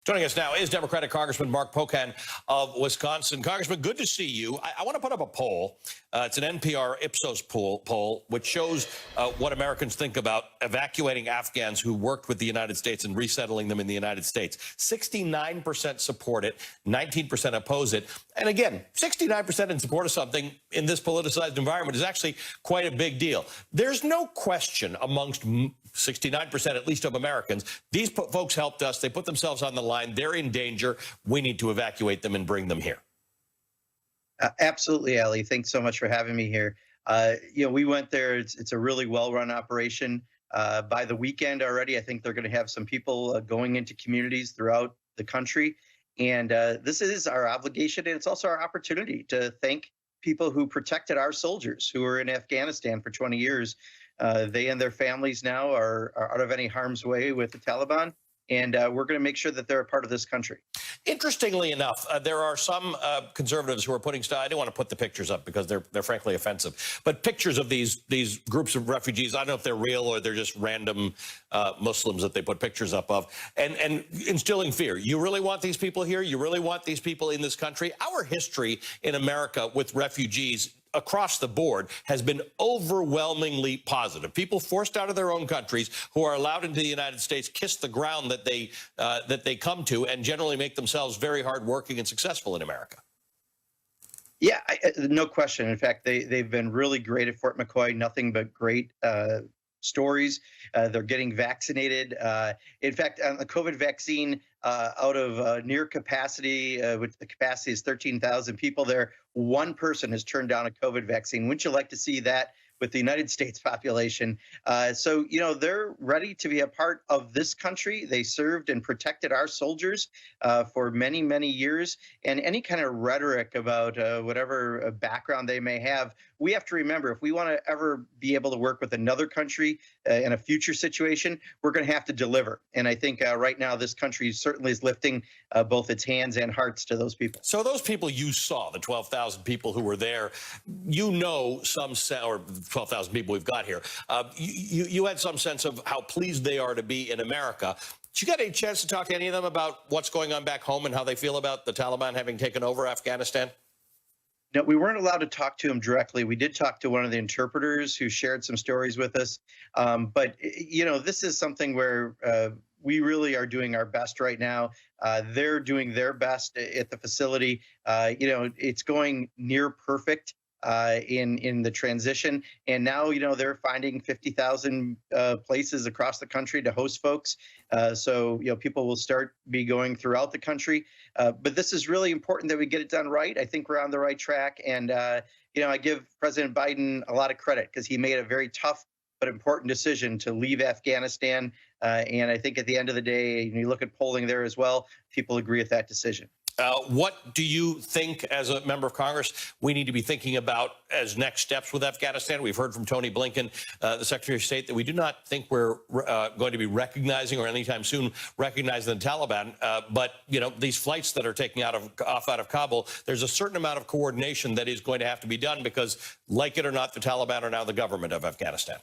Joining us now is Democratic Congressman Mark Pocan of Wisconsin. Congressman, good to see you. I want to put up a poll. It's an NPR Ipsos poll, which shows what Americans think about evacuating Afghans who worked with the United States and resettling them in the United States. 69% support it, 19% oppose it. And again, 69% in support of something in this politicized environment is actually quite a big deal. There's no question amongst 69% at least of Americans, these folks helped us. They put themselves on the line. They're in danger. We need to evacuate them and bring them here. Absolutely, Ali. Thanks so much for having me here. We went there. It's a really well-run operation. By the weekend already, I think they're going to have some people going into communities throughout the country. And this is our obligation, and it's also our opportunity to thank people who protected our soldiers who were in Afghanistan for 20 years. They and their families now are out of any harm's way with the Taliban, and we're going to make sure that they're a part of this country. Interestingly enough, there are some conservatives who are putting I don't want to put the pictures up because they're frankly offensive, but pictures of these groups of refugees. I don't know if they're real or they're just random Muslims that they put pictures up of, and instilling fear. You really want these people here? You really want these people in this country? Our history in America with refugees across the board has been overwhelmingly positive. People forced out of their own countries who are allowed into the United States kiss the ground that they come to and generally make themselves very hardworking and successful in America. Yeah, no question. In fact, they've been really great at Fort McCoy. Nothing but great stories. They're getting vaccinated. In fact, on the COVID vaccine, out of near capacity, which the capacity is 13,000 people there, one person has turned down a COVID vaccine. Wouldn't you like to see that with the United States population? So, they're ready to be a part of this country. They served and protected our soldiers for many, many years. And any kind of rhetoric about whatever background they may have, we have to remember, if we want to ever be able to work with another country in a future situation, we're going to have to deliver. And I think right now this country certainly is lifting both its hands and hearts to those people. So those people you saw, the 12,000 people who were there, some or 12,000 people we've got here, you had some sense of how pleased they are to be in America. Did you get a chance to talk to any of them about what's going on back home and how they feel about the Taliban having taken over Afghanistan? No, we weren't allowed to talk to him directly. We did talk to one of the interpreters who shared some stories with us. But this is something where we really are doing our best right now. They're doing their best at the facility. It's going near perfect in the transition. And now, they're finding 50,000 places across the country to host folks. So people will be going throughout the country. But this is really important that we get it done right. I think we're on the right track. And, I give President Biden a lot of credit because he made a very tough but important decision to leave Afghanistan. And I think at the end of the day, you look at polling there as well, people agree with that decision. What do you think, as a member of Congress, we need to be thinking about as next steps with Afghanistan? We've heard from Tony Blinken, the Secretary of State, that we do not think we're going to be recognizing or anytime soon recognizing the Taliban. But, these flights that are taking off out of Kabul, there's a certain amount of coordination that is going to have to be done because, like it or not, the Taliban are now the government of Afghanistan.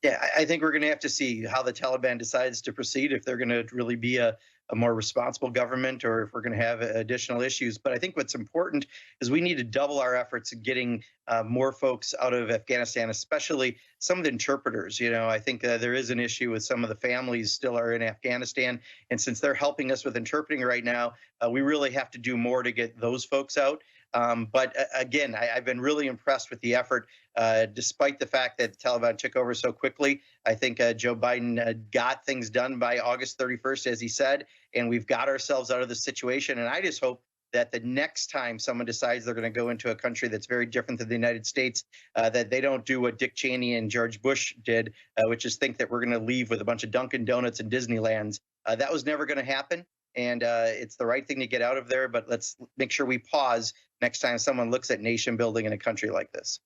Yeah, I think we're going to have to see how the Taliban decides to proceed, if they're going to really be a more responsible government or if we're going to have additional issues. But I think what's important is we need to double our efforts in getting more folks out of Afghanistan, especially some of the interpreters. I think there is an issue with some of the families still are in Afghanistan. And since they're helping us with interpreting right now, we really have to do more to get those folks out. But again, I've been really impressed with the effort, despite the fact that the Taliban took over so quickly. I think Joe Biden got things done by August 31st, as he said, and we've got ourselves out of the situation. And I just hope that the next time someone decides they're going to go into a country that's very different than the United States, that they don't do what Dick Cheney and George Bush did, which is think that we're going to leave with a bunch of Dunkin' Donuts and Disneylands. That was never going to happen. And it's the right thing to get out of there. But let's make sure we pause next time someone looks at nation building in a country like this.